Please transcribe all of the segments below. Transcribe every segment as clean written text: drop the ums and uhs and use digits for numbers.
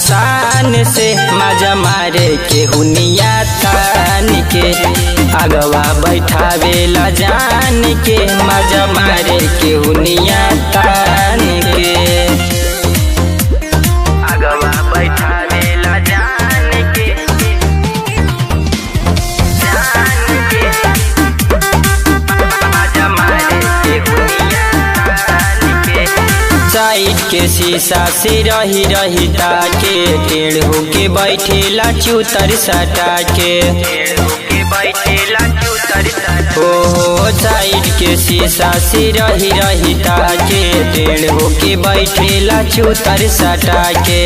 हसान से मजा मारे के हुनिया तान के अगवा बैठावेला जान के मजा मारे के हुनिया तान के अगवा बैठावेला जान के मजा मारे के हुनिया तान के साइड के शीशा से रही रही ताके टेढ़ होके बैठेला चूतर सटा के हो साइड के शीशा से रही रही ताके टेढ़ होके बैठेला चूतर सटा के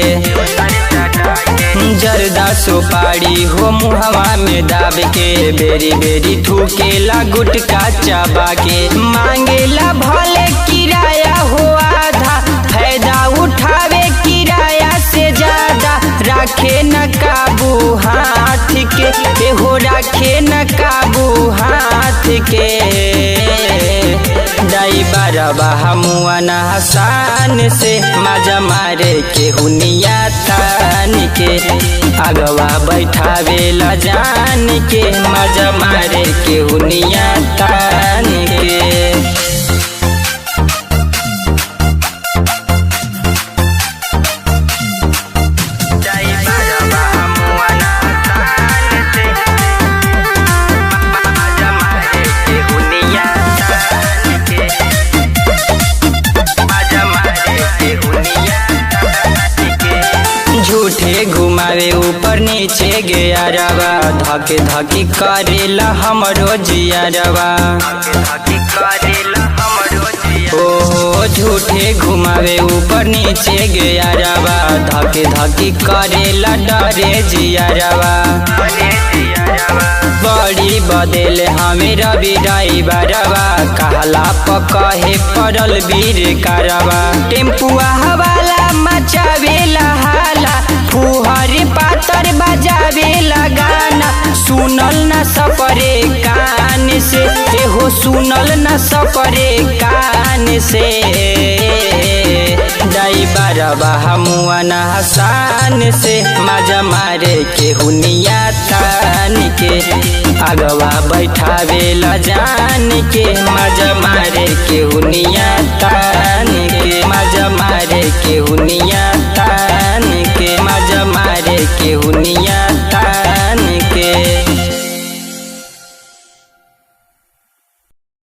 जर्दा सुपारी हो मुहवा में दाब के बेरी बेरी थूकेला गुटका चाबा के मांगेला भले किराया हो आधा फायदा उठावे किराया से ज्यादा राखे न काबू हाथ के हो राखे न काबू हाथ के ड्राइवरवा हमुआ न हसान से मजा मारे के हुनिया तान के अगवा बैठावेला जान के मजा मारे के हुनिया तान के झूठे घुमावे ऊपर नीचे गया रवा धके धकी करेला हमरो जियारवा ओ झूठे घुमावे ऊपर नीचे गया रवा धके धकी करेला डरे जियारवा बड़ी बदल हमें रवि ड्राइवरवा कहला पकहे पड़ल वीर कारवा टेम्पुआ हवाला मचावेला हाला फुहर पातर बजावेला गाना सुनल न सपरे कान से एहो सुनल न सपरे कान से ड्राइवरवा हमुआ न हसान से मजा मारे के हुनिया तान के अगवा बैठावेला जान के मजा मारे के हुनिया तान के मजा मारे के हुनिया